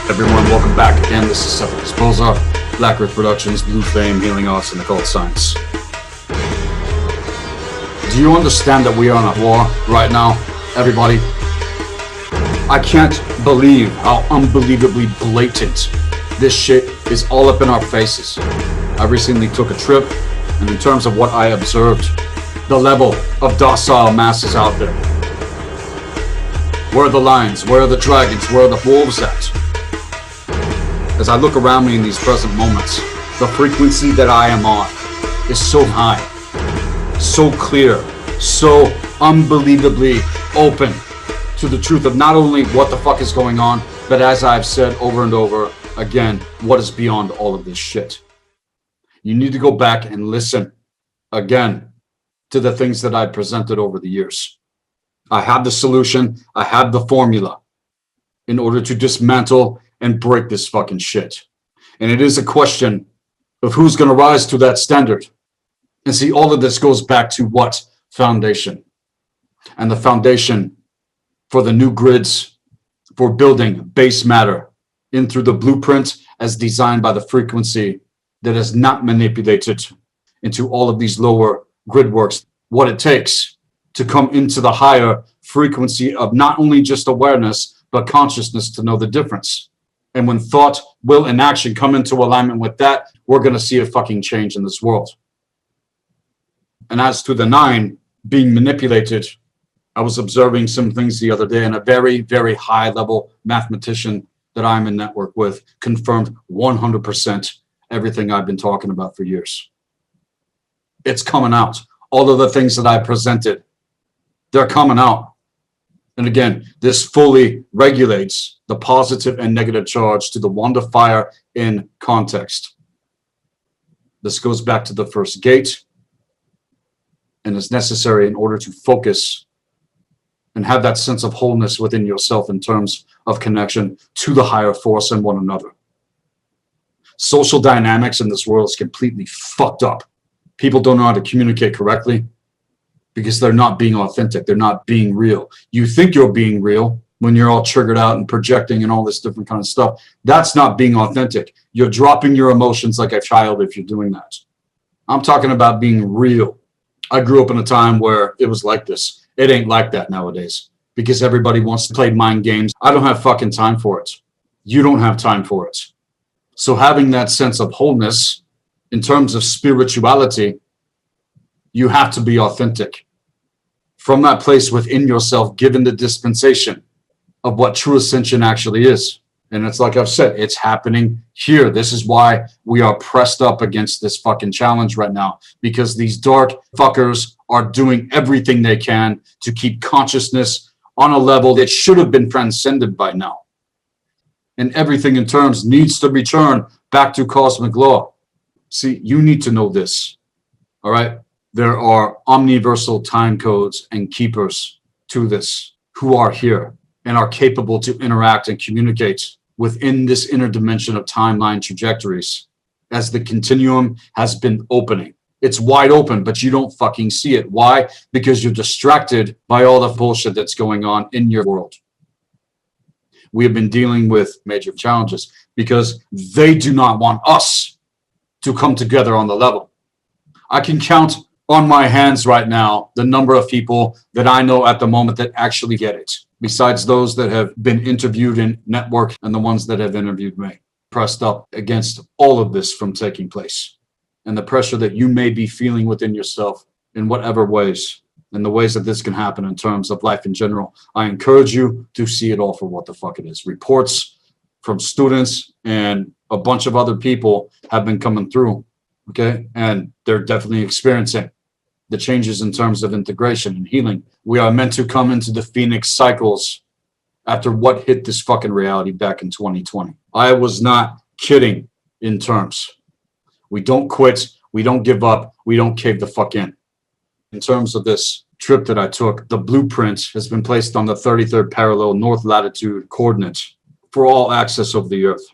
Everyone, welcome back again. This is Separate Disposer, blackearthproductions, Blue Flame, Healing Arts, and Occult Science. Do you understand that we are on a war right now, everybody? I can't believe how unbelievably blatant this shit is all up in our faces. I recently took a trip, and in terms of what I observed, the level of docile masses out there. Where are the lions? Where are the dragons? Where are the wolves at? As I look around me in these present moments, the frequency that I am on is so high, so clear, so unbelievably open to the truth of not only what the fuck is going on, but as I've said over and over again, what is beyond all of this shit. You need to go back and listen again to the things that I presented over the years. I have the solution, I have the formula in order to dismantle and break this fucking shit. And it is a question of who's going to rise to that standard. And see, all of this goes back to what? Foundation. And the foundation for the new grids for building base matter in through the blueprint as designed by the frequency that is not manipulated into all of these lower gridworks. What it takes to come into the higher frequency of not only just awareness, but consciousness to know the difference. And when thought, will, and action come into alignment with that, we're going to see a fucking change in this world. And as to the 9 being manipulated, I was observing some things the other day, and a very, very high level mathematician that I'm in network with confirmed 100% everything I've been talking about for years. It's coming out. All of the things that I presented, they're coming out. And again, this fully regulates the positive and negative charge to the wand of fire in context. This goes back to the first gate and is necessary in order to focus and have that sense of wholeness within yourself in terms of connection to the higher force and one another. Social dynamics in this world is completely fucked up. People don't know how to communicate correctly because they're not being authentic. They're not being real. You think you're being real when you're all triggered out and projecting and all this different kind of stuff. That's not being authentic. You're dropping your emotions like a child if you're doing that. I'm talking about being real. I grew up in a time where it was like this. It ain't like that nowadays because everybody wants to play mind games. I don't have fucking time for it. You don't have time for it. So having that sense of wholeness in terms of spirituality, you have to be authentic. From that place within yourself, given the dispensation of what true ascension actually is. And it's like I've said, it's happening here. This is why we are pressed up against this fucking challenge right now, because these dark fuckers are doing everything they can to keep consciousness on a level that should have been transcended by now. And everything in terms needs to return back to cosmic law. See, you need to know this, all right? There are omniversal time codes and keepers to this who are here and are capable to interact and communicate within this inner dimension of timeline trajectories as the continuum has been opening. It's wide open, but you don't fucking see it. Why? Because you're distracted by all the bullshit that's going on in your world. We have been dealing with major challenges because they do not want us to come together on the level. I can count on my hands right now the number of people that I know at the moment that actually get it, besides those that have been interviewed in network and the ones that have interviewed me, pressed up against all of this from taking place and the pressure that you may be feeling within yourself in whatever ways, and the ways that this can happen in terms of life in general. I encourage you to see it all for what the fuck it is. Reports from students and a bunch of other people have been coming through, okay? And they're definitely experiencing the changes in terms of integration and healing. We are meant to come into the Phoenix cycles after what hit this fucking reality back in 2020. I was not kidding in terms. We don't quit. We don't give up. We don't cave the fuck in. In terms of this trip that I took, the blueprint has been placed on the 33rd parallel north latitude coordinate for all access over the earth.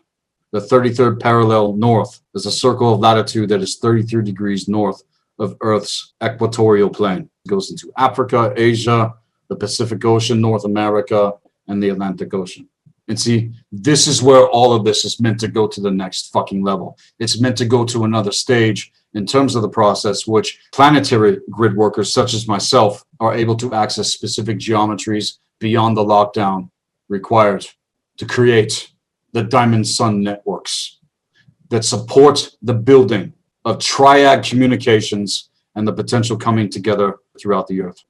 The 33rd parallel north is a circle of latitude that is 33 degrees north of Earth's equatorial plane. It goes into Africa, Asia, the Pacific Ocean, North America, and the Atlantic Ocean. And see, this is where all of this is meant to go to the next fucking level. It's meant to go to another stage in terms of the process, which planetary grid workers such as myself are able to access specific geometries beyond the lockdown required to create the diamond sun networks that support the building of triad communications and the potential coming together throughout the earth.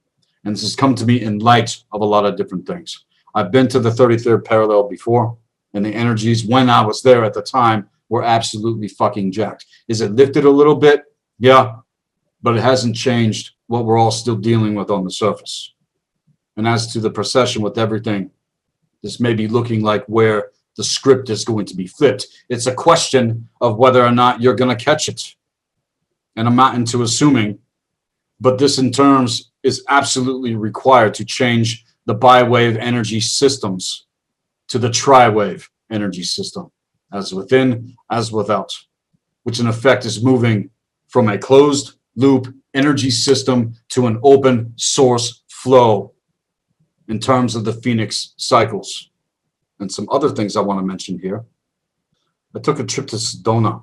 And this has come to me in light of a lot of different things. I've been to the 33rd parallel before, and the energies when I was there at the time were absolutely fucking jacked. Is it lifted a little bit? Yeah, but it hasn't changed what we're all still dealing with on the surface. And as to the procession with everything, this may be looking like where the script is going to be flipped. It's a question of whether or not you're going to catch it. And I'm not into assuming, but this in terms is absolutely required to change the bi-wave energy systems to the tri-wave energy system, as within, as without, which in effect is moving from a closed loop energy system to an open source flow in terms of the Phoenix cycles. And some other things I want to mention here. I took a trip to Sedona.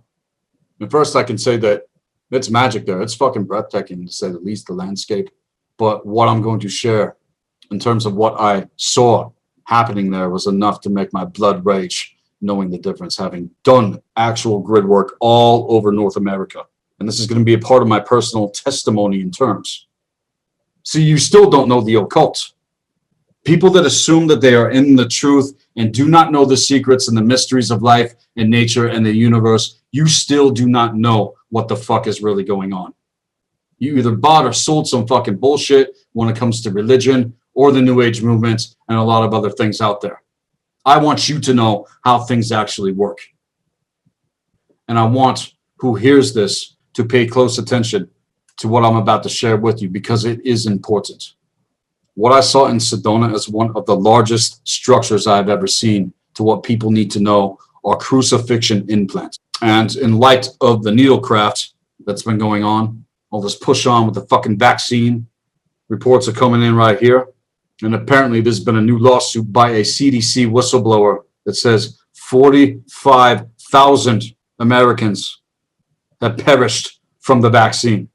And first I can say that it's magic there. It's fucking breathtaking, to say the least, the landscape. But what I'm going to share in terms of what I saw happening there was enough to make my blood rage, knowing the difference, having done actual grid work all over North America. And this is going to be a part of my personal testimony in terms. See, you still don't know the occult. People that assume that they are in the truth and do not know the secrets and the mysteries of life and nature and the universe, you still do not know what the fuck is really going on. You either bought or sold some fucking bullshit when it comes to religion or the New Age movement and a lot of other things out there. I want you to know how things actually work. And I want who hears this to pay close attention to what I'm about to share with you, because it is important. What I saw in Sedona is one of the largest structures I've ever seen to what people need to know are crucifixion implants. And in light of the needlecraft that's been going on, all this push on with the fucking vaccine, reports are coming in right here. And apparently there's been a new lawsuit by a CDC whistleblower that says 45,000 Americans have perished from the vaccine.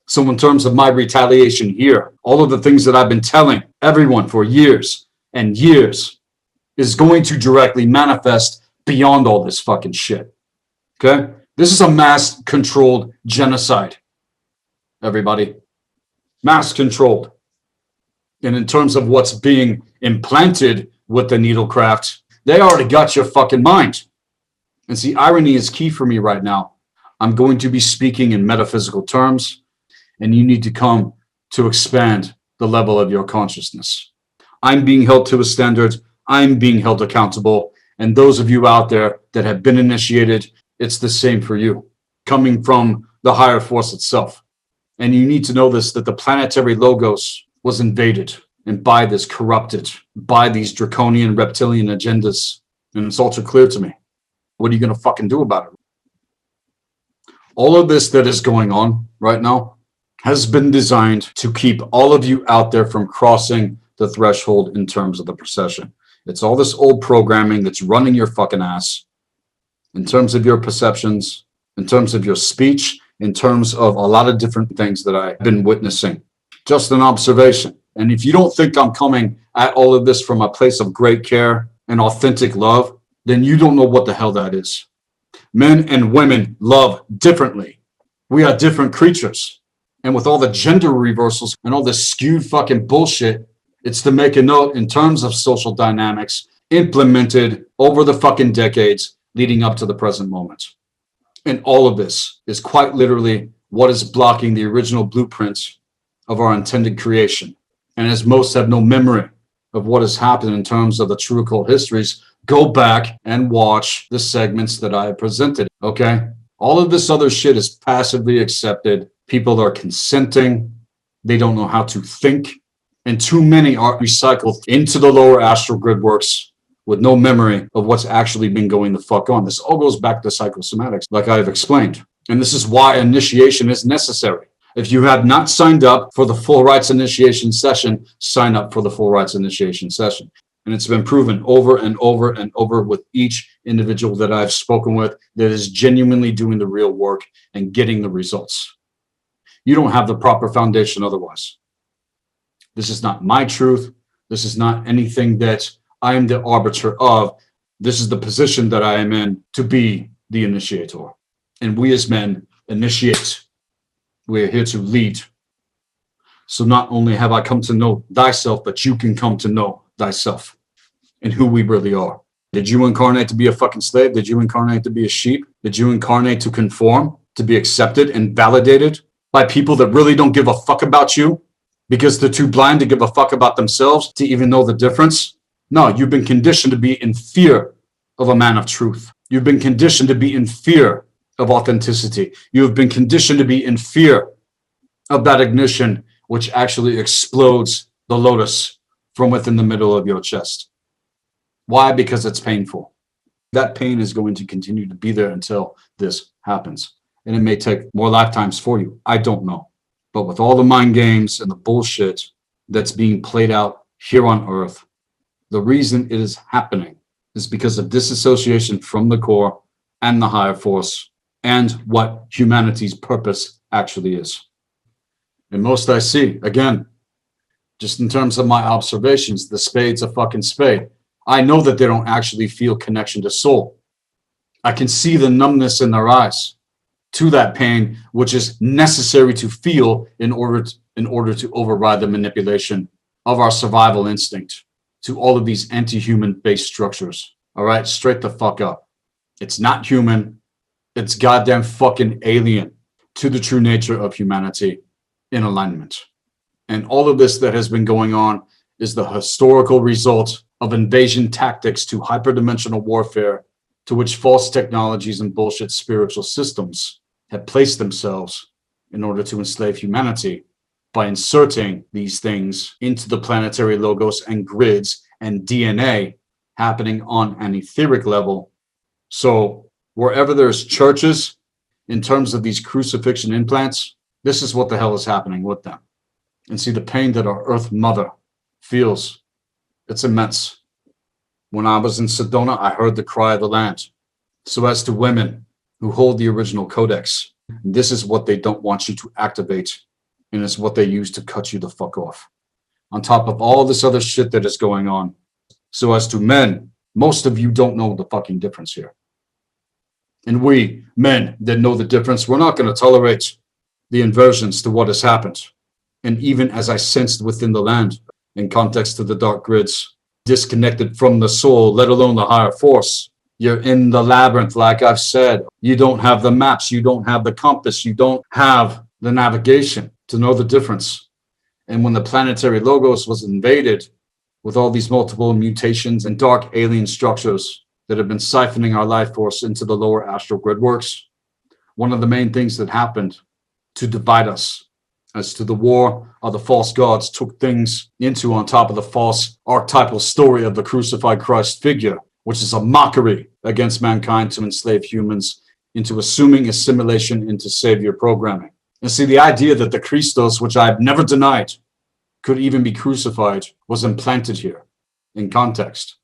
So in terms of my retaliation here, all of the things that I've been telling everyone for years and years is going to directly manifest beyond all this fucking shit. Okay? This is a mass controlled genocide. Everybody. Mass controlled. And in terms of what's being implanted with the needlecraft, they already got your fucking mind. And see, irony is key for me right now. I'm going to be speaking in metaphysical terms, and you need to come to expand the level of your consciousness. I'm being held to a standard. I'm being held accountable. And those of you out there that have been initiated, it's the same for you, coming from the higher force itself. And you need to know this, that the planetary logos was invaded and by this corrupted, by these draconian reptilian agendas. And it's all too clear to me. What are you going to fucking do about it? All of this that is going on right now has been designed to keep all of you out there from crossing the threshold in terms of the procession. It's all this old programming that's running your fucking ass in terms of your perceptions, in terms of your speech, in terms of a lot of different things that I've been witnessing. Just an observation. And if you don't think I'm coming at all of this from a place of great care and authentic love, then you don't know what the hell that is. Men and women love differently. We are different creatures. And with all the gender reversals and all this skewed fucking bullshit, it's to make a note in terms of social dynamics implemented over the fucking decades leading up to the present moment. And all of this is quite literally what is blocking the original blueprints of our intended creation. And as most have no memory of what has happened in terms of the true occult histories, go back and watch the segments that I presented, okay? All of this other shit is passively accepted. People are consenting. They don't know how to think. And too many are recycled into the lower astral gridworks with no memory of what's actually been going the fuck on. This all goes back to psychosomatics, like I've explained. And this is why initiation is necessary. If you have not signed up for the Full Rights Initiation session, sign up for the Full Rights Initiation session. And it's been proven over and over and over with each individual that I've spoken with that is genuinely doing the real work and getting the results. You don't have the proper foundation otherwise. This is not my truth. This is not anything that I am the arbiter of. This is the position that I am in to be the initiator. And we as men initiate. We are here to lead. So not only have I come to know thyself, but you can come to know thyself and who we really are. Did you incarnate to be a fucking slave? Did you incarnate to be a sheep? Did you incarnate to conform, to be accepted and validated by people that really don't give a fuck about you because they're too blind to give a fuck about themselves to even know the difference? No, you've been conditioned to be in fear of a man of truth. You've been conditioned to be in fear of authenticity. You have been conditioned to be in fear of that ignition, which actually explodes the lotus from within the middle of your chest. Why? Because it's painful. That pain is going to continue to be there until this happens. And it may take more lifetimes for you. I don't know. But with all the mind games and the bullshit that's being played out here on Earth, the reason it is happening is because of disassociation from the core and the higher force and what humanity's purpose actually is. And most I see, again, just in terms of my observations, the spade's a fucking spade. I know that they don't actually feel connection to soul. I can see the numbness in their eyes to that pain, which is necessary to feel in order to override the manipulation of our survival instinct to all of these anti-human based structures. All right, straight the fuck up. It's not human. It's goddamn fucking alien to the true nature of humanity in alignment. And all of this that has been going on is the historical result of invasion tactics to hyperdimensional warfare, to which false technologies and bullshit spiritual systems have placed themselves in order to enslave humanity by inserting these things into the planetary logos and grids and DNA happening on an etheric level. So wherever there's churches, in terms of these crucifixion implants, this is what the hell is happening with them. And see the pain that our Earth Mother feels. It's immense. When I was in Sedona, I heard the cry of the land. So as to women who hold the original codex, this is what they don't want you to activate, and it's what they use to cut you the fuck off. On top of all this other shit that is going on. So as to men, most of you don't know the fucking difference here. And we, men that know the difference, we're not going to tolerate the inversions to what has happened. And even as I sensed within the land, in context to the dark grids, disconnected from the soul, let alone the higher force, you're in the labyrinth, like I've said. You don't have the maps, you don't have the compass, you don't have the navigation to know the difference. And when the planetary logos was invaded with all these multiple mutations and dark alien structures that have been siphoning our life force into the lower astral gridworks, one of the main things that happened to divide us as to the war of the false gods took things into on top of the false archetypal story of the crucified Christ figure, which is a mockery against mankind to enslave humans into assuming assimilation into savior programming. And see, the idea that the Christos, which I've never denied, could even be crucified was implanted here in context,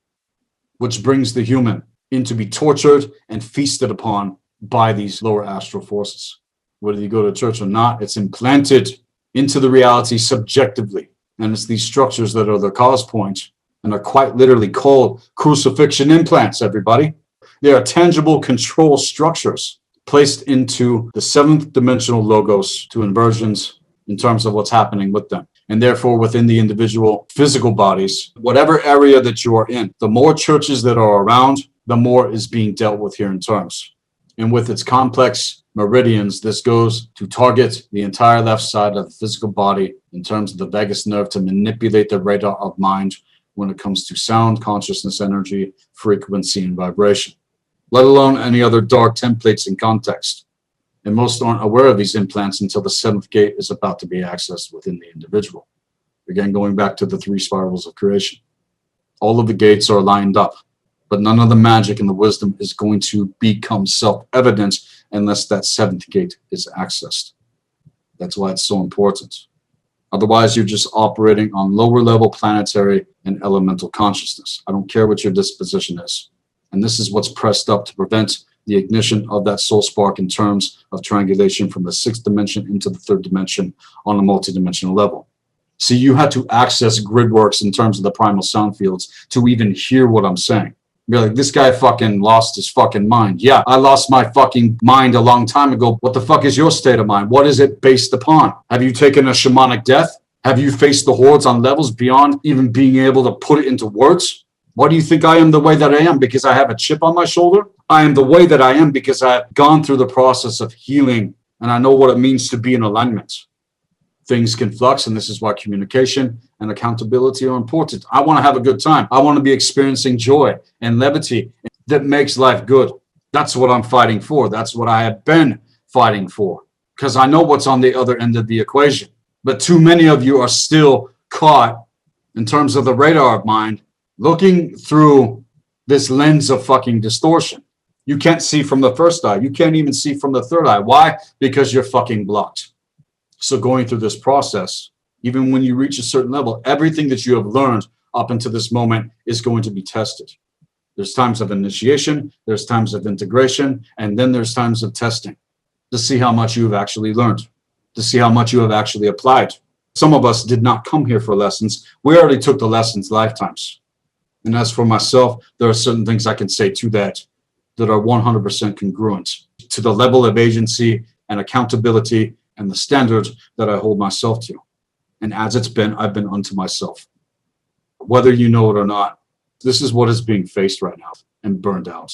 which brings the human in to be tortured and feasted upon by these lower astral forces. Whether you go to church or not, it's implanted into the reality subjectively. And it's these structures that are the cause point and are quite literally called crucifixion implants, everybody. They are tangible control structures placed into the seventh dimensional logos to inversions in terms of what's happening with them. And therefore, within the individual physical bodies, whatever area that you are in, the more churches that are around, the more is being dealt with here in terms. And with its complex meridians, this goes to target the entire left side of the physical body in terms of the vagus nerve to manipulate the radar of mind when it comes to sound, consciousness, energy, frequency, and vibration, let alone any other dark templates in context. And most aren't aware of these implants until the seventh gate is about to be accessed within the individual. Again, going back to the three spirals of creation. All of the gates are lined up, but none of the magic and the wisdom is going to become self-evident unless that seventh gate is accessed. That's why it's so important. Otherwise, you're just operating on lower level planetary and elemental consciousness. I don't care what your disposition is. And this is what's pressed up to prevent the ignition of that soul spark in terms of triangulation from the 6th dimension into the 3rd dimension on a multidimensional level. See, you had to access Gridworks in terms of the primal sound fields to even hear what I'm saying. You're like, this guy fucking lost his fucking mind. Yeah, I lost my fucking mind a long time ago. What the fuck is your state of mind? What is it based upon? Have you taken a shamanic death? Have you faced the hordes on levels beyond even being able to put it into words? Why do you think I am the way that I am? Because I have a chip on my shoulder? I am the way that I am because I've gone through the process of healing and I know what it means to be in alignment. Things can flux, and this is why communication and accountability are important. I want to have a good time. I want to be experiencing joy and levity that makes life good. That's what I'm fighting for. That's what I have been fighting for, because I know what's on the other end of the equation. But too many of you are still caught in terms of the radar of mind, looking through this lens of fucking distortion. You can't see from the first eye. You can't even see from the third eye. Why? Because you're fucking blocked. So going through this process, even when you reach a certain level, everything that you have learned up until this moment is going to be tested. There's times of initiation, there's times of integration, and then there's times of testing to see how much you have actually learned, to see how much you have actually applied. Some of us did not come here for lessons. We already took the lessons lifetimes. And as for myself, there are certain things I can say to that are 100% congruent to the level of agency and accountability and the standard that I hold myself to. And as it's been, I've been unto myself. Whether you know it or not, this is what is being faced right now and burned out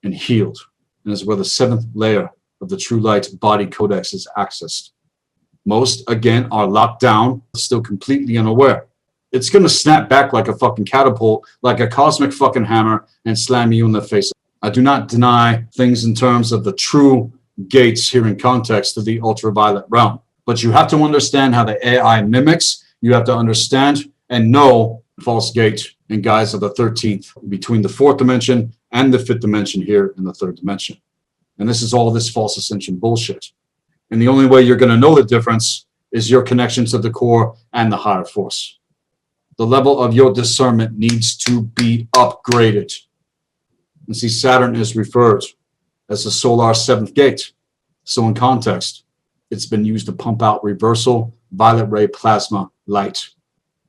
and healed. And is where the 7th layer of the True Light Body Codex is accessed. Most, again, are locked down, still completely unaware. It's going to snap back like a fucking catapult, like a cosmic fucking hammer, and slam you in the face. I do not deny things in terms of the true gates here in context of the ultraviolet realm. But you have to understand how the AI mimics. You have to understand and know false gate and guise of the 13th between the 4th dimension and the 5th dimension here in the 3rd dimension. And this is all this false ascension bullshit. And the only way you're going to know the difference is your connection to the core and the higher force. The level of your discernment needs to be upgraded. And see, Saturn is referred as the solar 7th gate. So in context, it's been used to pump out reversal violet ray plasma light,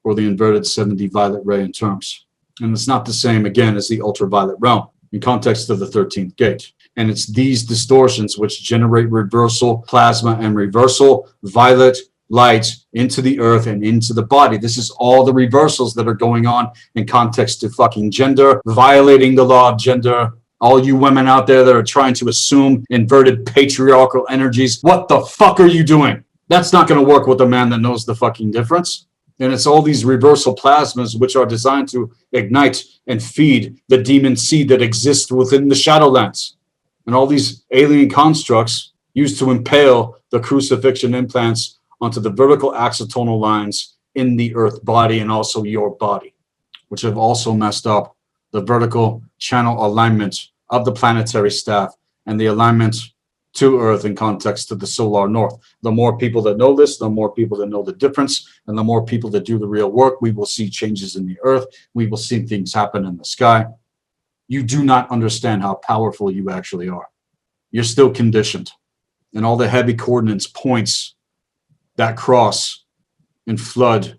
or the inverted 70 violet ray in terms. And it's not the same, again, as the ultraviolet realm in context of the 13th gate. And it's these distortions which generate reversal plasma and reversal violet light into the earth and into the body. This is all the reversals that are going on in context to fucking gender, violating the law of gender. All you women out there that are trying to assume inverted patriarchal energies, what the fuck are you doing? That's not going to work with a man that knows the fucking difference. And it's all these reversal plasmas which are designed to ignite and feed the demon seed that exists within the Shadowlands. And all these alien constructs used to impale the crucifixion implants onto the vertical axonal lines in the earth body and also your body, which have also messed up the vertical channel alignment of the planetary staff and the alignment to Earth in context to the solar north. The more people that know this, the more people that know the difference, and the more people that do the real work, we will see changes in the earth. We will see things happen in the sky. You do not understand how powerful you actually are. You're still conditioned. And all the heavy coordinates points that cross and flood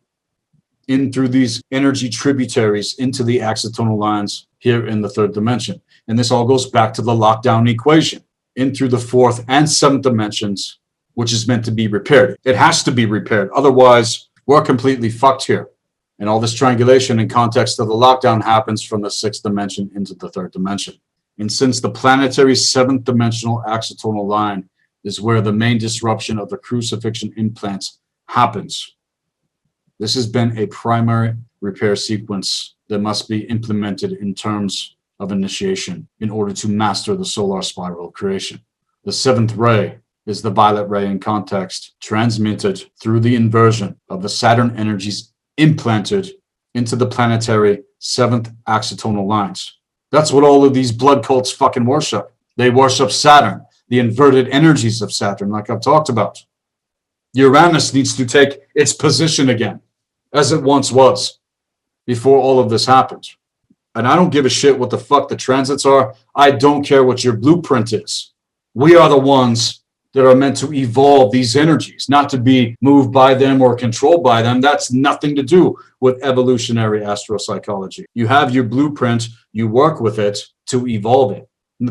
in through these energy tributaries into the axonal lines here in the 3rd dimension. And this all goes back to the lockdown equation in through the 4th and 7th dimensions, which is meant to be repaired. It has to be repaired. Otherwise, we're completely fucked here. And all this triangulation in context of the lockdown happens from the 6th dimension into the 3rd dimension. And since the planetary 7th dimensional axonal line is where the main disruption of the crucifixion implants happens, this has been a primary repair sequence that must be implemented in terms of initiation in order to master the solar spiral of creation. The 7th ray is the violet ray in context, transmitted through the inversion of the Saturn energies implanted into the planetary 7th axonal lines. That's what all of these blood cults fucking worship. They worship Saturn, the inverted energies of Saturn, like I've talked about. Uranus needs to take its position again, as it once was, before all of this happened. And I don't give a shit what the fuck the transits are. I don't care what your blueprint is. We are the ones that are meant to evolve these energies, not to be moved by them or controlled by them. That's nothing to do with evolutionary astropsychology. You have your blueprint, you work with it to evolve it.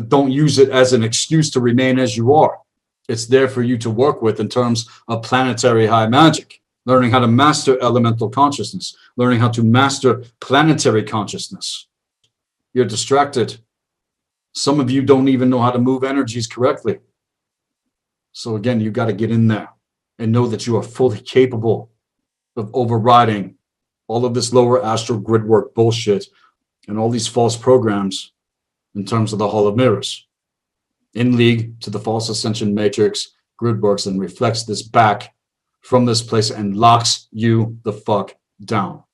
Don't use it as an excuse to remain as you are. It's there for you to work with in terms of planetary high magic, learning how to master elemental consciousness, learning how to master planetary consciousness. You're distracted. Some of you don't even know how to move energies correctly. So again, you got to get in there and know that you are fully capable of overriding all of this lower astral grid work bullshit and all these false programs in terms of the Hall of Mirrors. In league to the false ascension matrix, Gridworks, and reflects this back from this place and locks you the fuck down.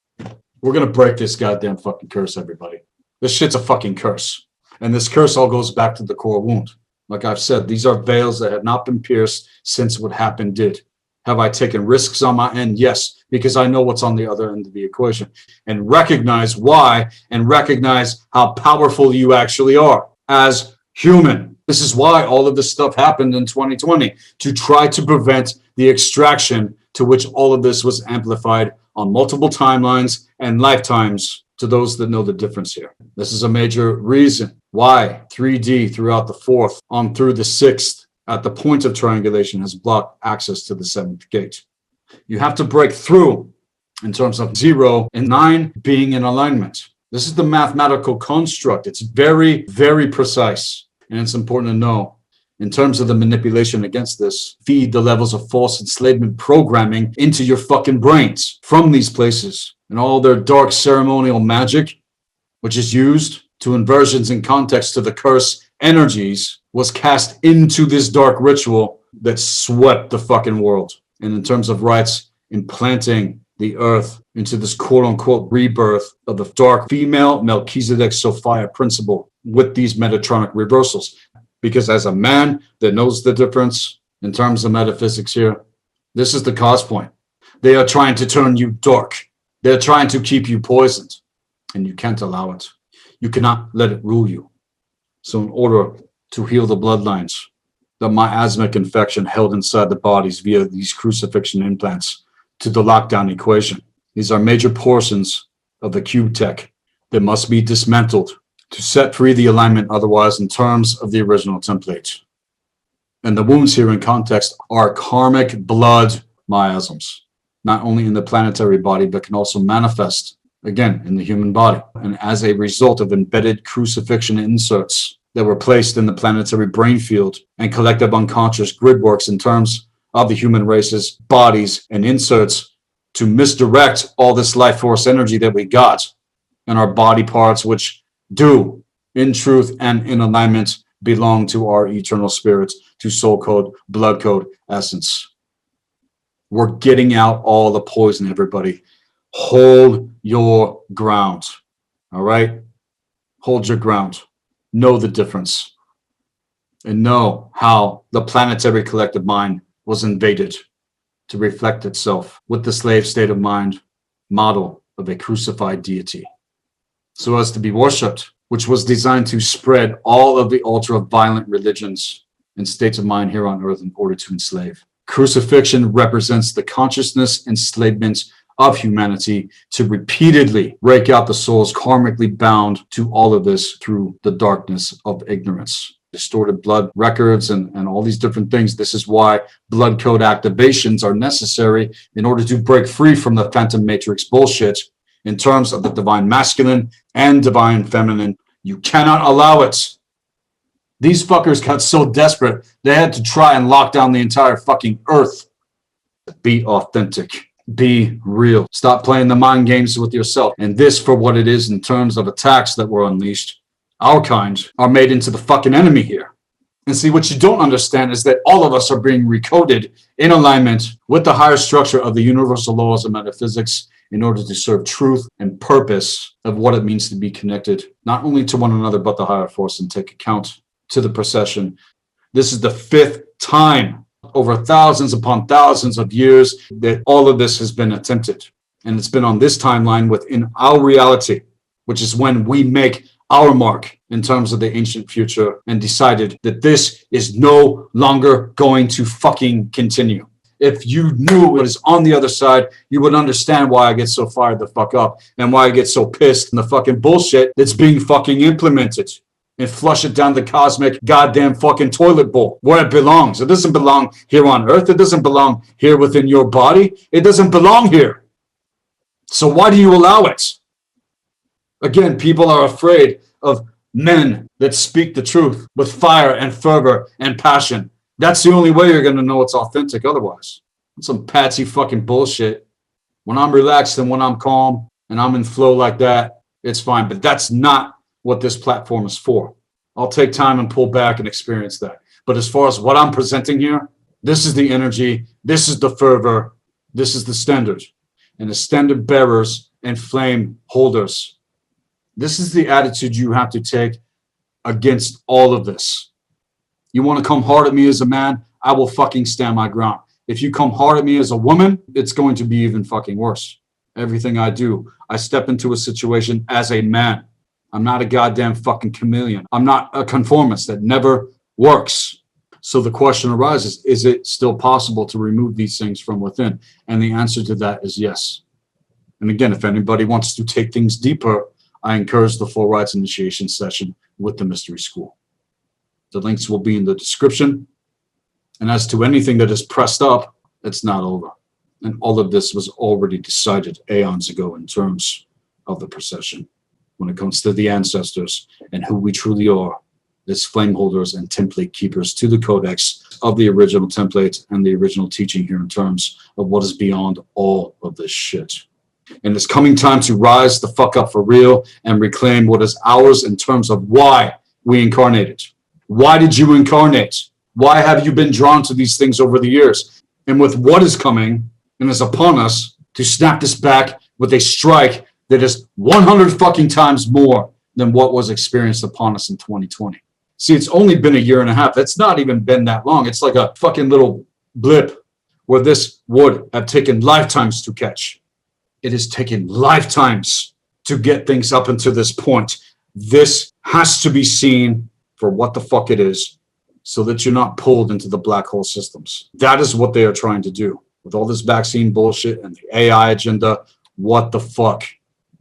We're going to break this goddamn fucking curse, everybody. This shit's a fucking curse. And this curse all goes back to the core wound. Like I've said, these are veils that have not been pierced since what happened did. Have I taken risks on my end? Yes, because I know what's on the other end of the equation and recognize why and recognize how powerful you actually are as human. This is why all of this stuff happened in 2020, to try to prevent the extraction to which all of this was amplified on multiple timelines and lifetimes to those that know the difference here. This is a major reason why 3D throughout the 4th on through the 6th at the point of triangulation has blocked access to the 7th gate. You have to break through in terms of 0 and 9 being in alignment. This is the mathematical construct. It's very, very precise. And it's important to know in terms of the manipulation against this, feed the levels of false enslavement programming into your fucking brains from these places and all their dark ceremonial magic, which is used to inversions in context to the curse energies, was cast into this dark ritual that swept the fucking world. And in terms of rites, implanting the earth into this quote unquote rebirth of the dark female Melchizedek Sophia principle with these Metatronic reversals. Because as a man that knows the difference in terms of metaphysics here, this is the cause point. They are trying to turn you dark. They're trying to keep you poisoned, and you can't allow it. You cannot let it rule you. So in order to heal the bloodlines, the miasmic infection held inside the bodies via these crucifixion implants to the lockdown equation, these are major portions of the cube tech that must be dismantled to set free the alignment otherwise in terms of the original template. And the wounds here in context are karmic blood miasms, not only in the planetary body, but can also manifest, again, in the human body. And as a result of embedded crucifixion inserts that were placed in the planetary brain field and collective unconscious gridworks in terms of the human race's bodies and inserts to misdirect all this life force energy that we got in our body parts, which do, in truth and in alignment, belong to our eternal spirits, to soul code, blood code, essence. We're getting out all the poison, everybody. Hold your ground, all right? Hold your ground. Know the difference. And know how the planetary collective mind was invaded to reflect itself with the slave state of mind model of a crucified deity, so as to be worshipped, which was designed to spread all of the ultra-violent religions and states of mind here on earth in order to enslave. Crucifixion represents the consciousness enslavement of humanity to repeatedly rake out the souls karmically bound to all of this through the darkness of ignorance. Distorted blood records and all these different things. This is why blood code activations are necessary in order to break free from the phantom matrix bullshit in terms of the divine masculine and divine feminine. You cannot allow it. These fuckers got so desperate, they had to try and lock down the entire fucking earth. Be authentic. Be real. Stop playing the mind games with yourself. And this for what it is in terms of attacks that were unleashed. Our kind are made into the fucking enemy here. And see, what you don't understand is that all of us are being recoded in alignment with the higher structure of the universal laws of metaphysics in order to serve truth and purpose of what it means to be connected, not only to one another, but the higher force, and take account to the procession. This is the 5th time over thousands upon thousands of years that all of this has been attempted. And it's been on this timeline within our reality, which is when we make our mark in terms of the ancient future and decided that this is no longer going to fucking continue. If you knew what is on the other side, you would understand why I get so fired the fuck up and why I get so pissed in the fucking bullshit that's being fucking implemented, and flush it down the cosmic goddamn fucking toilet bowl where it belongs. It doesn't belong here on Earth. It doesn't belong here within your body. It doesn't belong here. So why do you allow it? Again, people are afraid of men that speak the truth with fire and fervor and passion. That's the only way you're going to know it's authentic otherwise. It's some patsy fucking bullshit. When I'm relaxed and when I'm calm and I'm in flow like that, it's fine. But that's not what this platform is for. I'll take time and pull back and experience that. But as far as what I'm presenting here, this is the energy, this is the fervor, this is the standard. And the standard bearers and flame holders, this is the attitude you have to take against all of this. You want to come hard at me as a man, I will fucking stand my ground. If you come hard at me as a woman, it's going to be even fucking worse. Everything I do, I step into a situation as a man. I'm not a goddamn fucking chameleon. I'm not a conformist that never works. So the question arises, is it still possible to remove these things from within? And the answer to that is yes. And again, if anybody wants to take things deeper, I encourage the full rites initiation session with the Mystery School. The links will be in the description. And as to anything that is pressed up, it's not over. And all of this was already decided aeons ago in terms of the procession. When it comes to the ancestors and who we truly are as flame holders and template keepers to the codex of the original template and the original teaching here in terms of what is beyond all of this shit. And it's coming time to rise the fuck up for real and reclaim what is ours in terms of why we incarnated. Why did you incarnate? Why have you been drawn to these things over the years? And with what is coming and is upon us to snap this back with a strike that is 100 fucking times more than what was experienced upon us in 2020. See, it's only been a year and a half. It's not even been that long. It's like a fucking little blip where this would have taken lifetimes to catch. It has taken lifetimes to get things up until this point. This has to be seen for what the fuck it is so that you're not pulled into the black hole systems. That is what they are trying to do with all this vaccine bullshit and the AI agenda. What the fuck?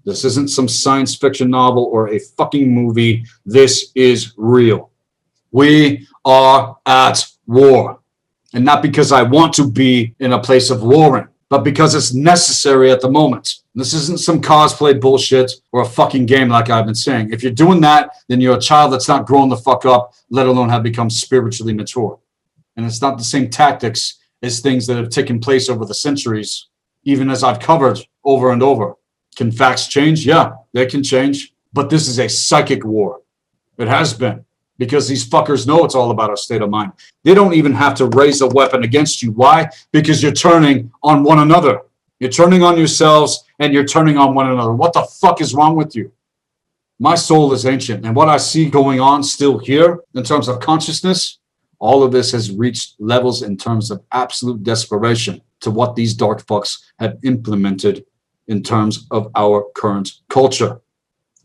This isn't some science fiction novel or a fucking movie. This is real. We are at war. And not because I want to be in a place of warring, but because it's necessary at the moment. This isn't some cosplay bullshit or a fucking game like I've been saying. If you're doing that, then you're a child that's not grown the fuck up, let alone have become spiritually mature. And it's not the same tactics as things that have taken place over the centuries, even as I've covered over and over. Can facts change? Yeah, they can change. But this is a psychic war. It has been. Because these fuckers know it's all about our state of mind. They don't even have to raise a weapon against you. Why? Because you're turning on one another. You're turning on yourselves and you're turning on one another. What the fuck is wrong with you? My soul is ancient. And what I see going on still here in terms of consciousness, all of this has reached levels in terms of absolute desperation to what these dark fucks have implemented in terms of our current culture.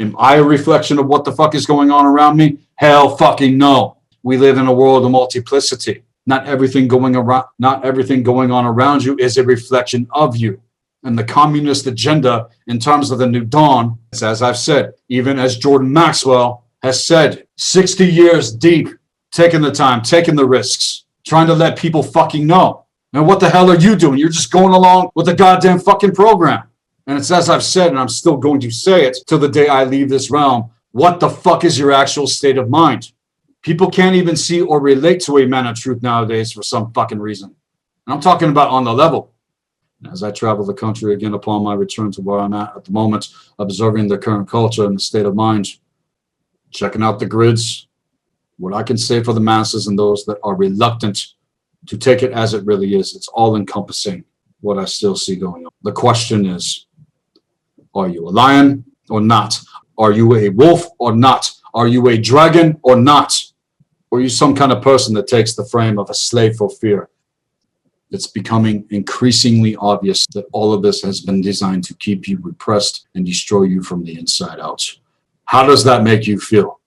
Am I a reflection of what the fuck is going on around me? Hell fucking no. We live in a world of multiplicity. Not everything going on around you is a reflection of you. And the communist agenda in terms of the new dawn, as I've said, even as Jordan Maxwell has said, 60 years deep, taking the time, taking the risks, trying to let people fucking know. Now what the hell are you doing? You're just going along with the goddamn fucking program. And it's as I've said, and I'm still going to say it till the day I leave this realm, what the fuck is your actual state of mind? People can't even see or relate to a man of truth nowadays for some fucking reason. And I'm talking about on the level. As I travel the country again upon my return to where I'm at the moment, observing the current culture and the state of mind, checking out the grids, what I can say for the masses and those that are reluctant to take it as it really is, it's all encompassing what I still see going on. The question is, are you a lion or not? Are you a wolf or not? Are you a dragon or not? Or are you some kind of person that takes the frame of a slave for fear It's becoming increasingly obvious that all of this has been designed to keep you repressed and destroy you from the inside out. How does that make you feel?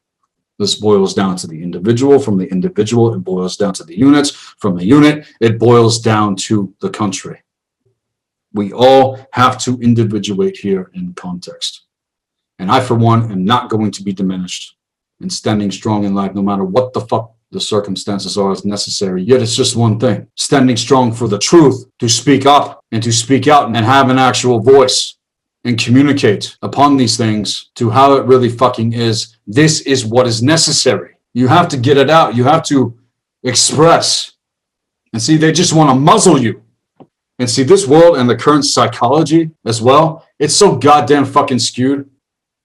This boils down to the individual. From the individual, it boils down to the units. From the unit, it boils down to the country. We all have to individuate here in context. And I, for one, am not going to be diminished and standing strong in life no matter what the fuck the circumstances are as necessary. Yet it's just one thing: standing strong for the truth, to speak up and to speak out and have an actual voice and communicate upon these things to how it really fucking is. This is what is necessary. You have to get it out. You have to express. And see, they just want to muzzle you. And see, this world and the current psychology as well, it's so goddamn fucking skewed.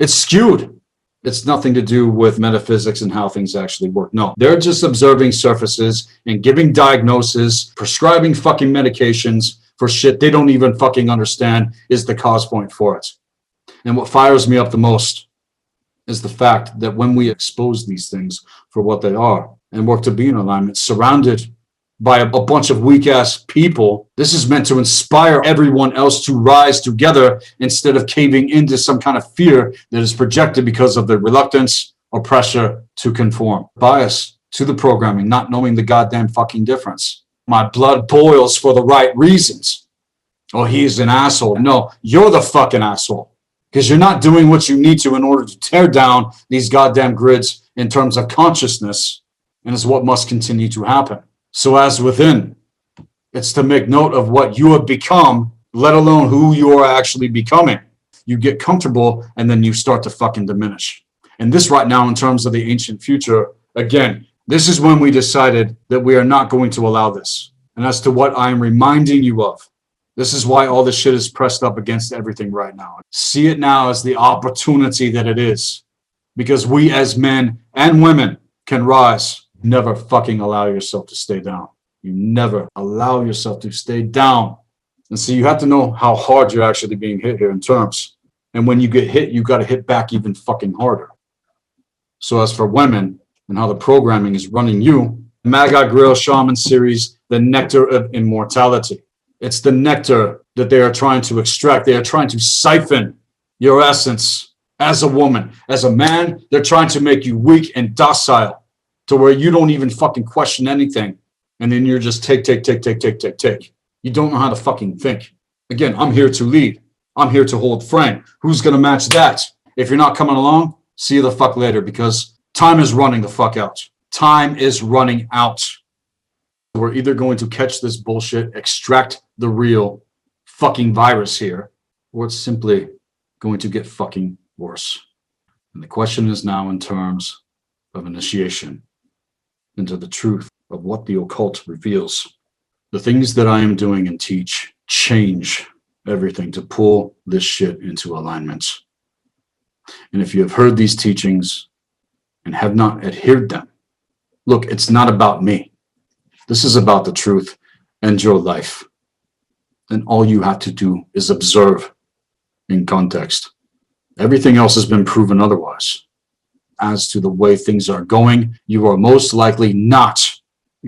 It's skewed. It's nothing to do with metaphysics and how things actually work. No, they're just observing surfaces and giving diagnoses, prescribing fucking medications for shit they don't even fucking understand is the cause point for it. And what fires me up the most is the fact that when we expose these things for what they are and work to be in alignment, surrounded by a bunch of weak-ass people, this is meant to inspire everyone else to rise together instead of caving into some kind of fear that is projected because of the reluctance or pressure to conform. Bias to the programming, not knowing the goddamn fucking difference. My blood boils for the right reasons. Oh, he's an asshole. No, you're the fucking asshole. Because you're not doing what you need to in order to tear down these goddamn grids in terms of consciousness, and is what must continue to happen. So as within, it's to make note of what you have become, let alone who you are actually becoming. You get comfortable and then you start to fucking diminish. And this right now, in terms of the ancient future, again, this is when we decided that we are not going to allow this. And as to what I'm reminding you of, this is why all this shit is pressed up against everything right now. See it now as the opportunity that it is. Because we as men and women can rise. Never fucking allow yourself to stay down. You never allow yourself to stay down. And so you have to know how hard you're actually being hit here in terms. And when you get hit, you got to hit back even fucking harder. So as for women and how the programming is running you, Magi Grill Shaman series, the nectar of immortality. It's the nectar that they are trying to extract. They are trying to siphon your essence as a woman. As a man, they're trying to make you weak and docile, to where you don't even fucking question anything. And then you're just take. You don't know how to fucking think. Again, I'm here to lead. I'm here to hold frame. Who's going to match that? If you're not coming along, see you the fuck later, because time is running the fuck out. Time is running out. We're either going to catch this bullshit, extract the real fucking virus here, or it's simply going to get fucking worse. And the question is now in terms of initiation into the truth of what the occult reveals. The things that I am doing and teach change everything to pull this shit into alignment. And if you have heard these teachings and have not adhered them, look, it's not about me. This is about the truth and your life. And all you have to do is observe in context. Everything else has been proven otherwise. As to the way things are going, you are most likely not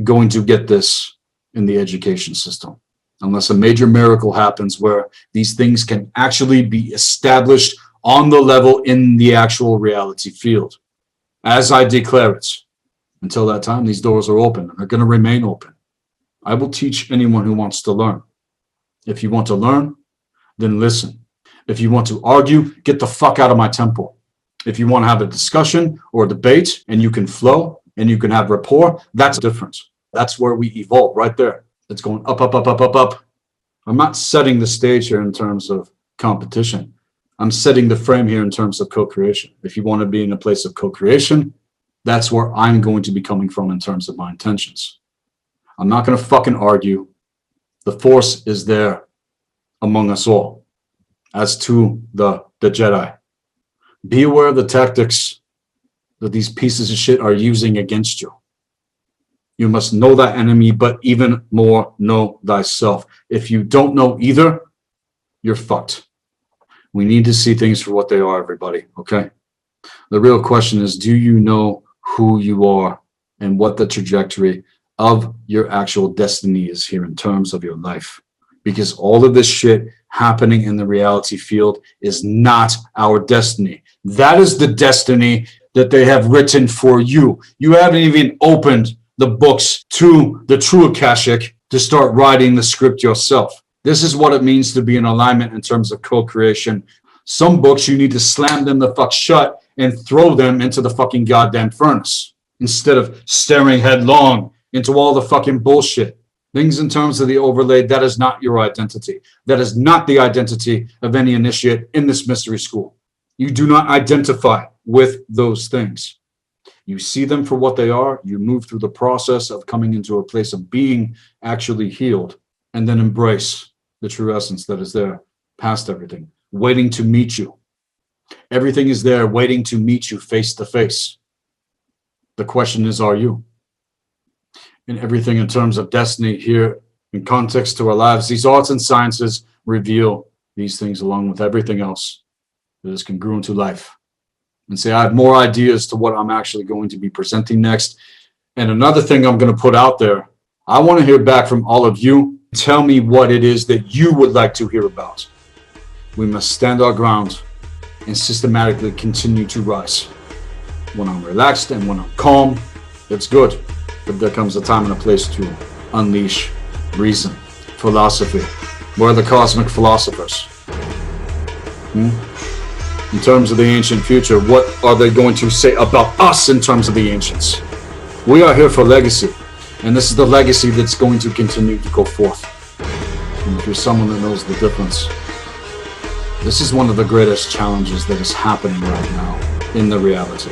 going to get this in the education system, unless a major miracle happens where these things can actually be established on the level in the actual reality field. As I declare it, until that time, these doors are open and are going to remain open. I will teach anyone who wants to learn. If you want to learn, then listen. If you want to argue, get the fuck out of my temple. If you want to have a discussion or a debate and you can flow and you can have rapport, that's different. That's where we evolve right there. It's going up, up, up, up, up, up. I'm not setting the stage here in terms of competition. I'm setting the frame here in terms of co-creation. If you want to be in a place of co-creation, that's where I'm going to be coming from in terms of my intentions. I'm not going to fucking argue. The force is there among us all. As to the Jedi, be aware of the tactics that these pieces of shit are using against you. You must know that enemy, but even more know thyself. If you don't know either, you're fucked. We need to see things for what they are, everybody, okay? The real question is, do you know who you are and what the trajectory of your actual destiny is here in terms of your life. Because all of this shit happening in the reality field is not our destiny. That is the destiny that they have written for you. You haven't even opened the books to the true Akashic to start writing the script yourself. This is what it means to be in alignment in terms of co-creation. Some books you need to slam them the fuck shut and throw them into the fucking goddamn furnace instead of staring headlong into all the fucking bullshit. Things in terms of the overlay, that is not your identity. That is not the identity of any initiate in this mystery school. You do not identify with those things. You see them for what they are. You move through the process of coming into a place of being actually healed, and then embrace the true essence that is there past everything, waiting to meet you. Everything is there waiting to meet you face to face. The question is, are you? And everything in terms of destiny here in context to our lives, these arts and sciences reveal these things along with everything else that is congruent to life. And say, I have more ideas to what I'm actually going to be presenting next. And another thing I'm going to put out there, I want to hear back from all of you. Tell me what it is that you would like to hear about. We must stand our ground and systematically continue to rise. When I'm relaxed and when I'm calm, it's good. But there comes a time and a place to unleash reason, philosophy. We're the cosmic philosophers. In terms of the ancient future, what are they going to say about us in terms of the ancients? We are here for legacy, and this is the legacy that's going to continue to go forth. And if you're someone that knows the difference, this is one of the greatest challenges that is happening right now in the reality.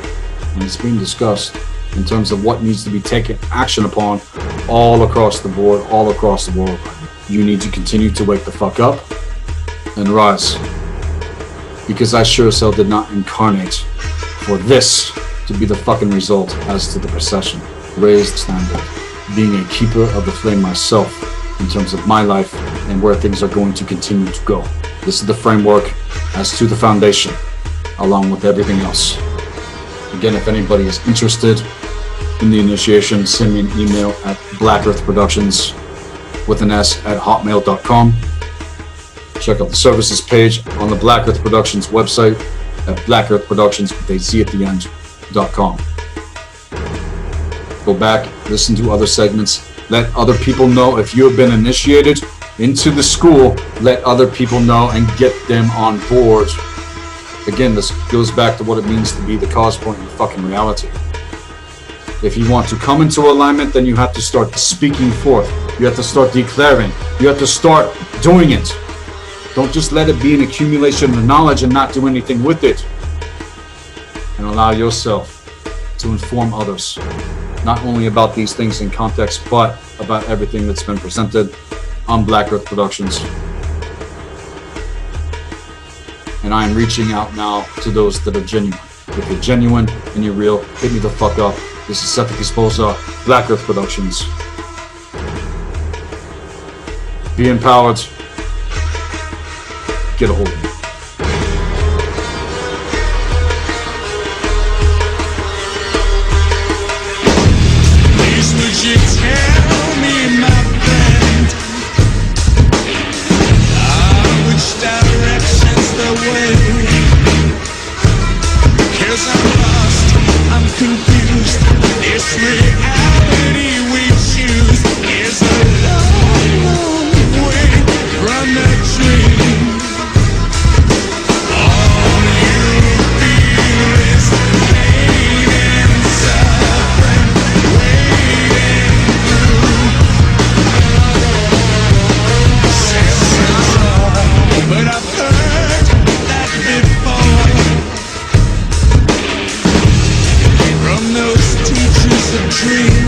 And it's being discussed in terms of what needs to be taken action upon all across the board, all across the world. You need to continue to wake the fuck up and rise. Because I sure as hell did not incarnate for this to be the fucking result as to the procession. Raised standard. Being a keeper of the flame myself in terms of my life and where things are going to continue to go. This is the framework as to the foundation, along with everything else. Again, if anybody is interested in the initiation, send me an email at blackearthproductions with an S at hotmail.com. Check out the services page on the Black Earth Productions website at blackearthproductions with a Z at the end.com. Go back, listen to other segments, let other people know if you have been initiated into the school, let other people know and get them on board. Again, this goes back to what it means to be the cause point in the fucking reality. If you want to come into alignment, then you have to start speaking forth. You have to start declaring. You have to start doing it. Don't just let it be an accumulation of knowledge and not do anything with it. And allow yourself to inform others, not only about these things in context, but about everything that's been presented on Black Earth Productions. And I am reaching out now to those that are genuine. If you're genuine and you're real, hit me the fuck up. This is Seth Esposa, Black Earth Productions. Be empowered. Get a hold of me. Please would you tell me, my friend, which direction's the way? 'Cause I'm lost, I'm confused. This reality we choose is a long, long way from the dream. All you feel is pain and suffering, wading through senses of, but I've heard that before from those teachers of dreams.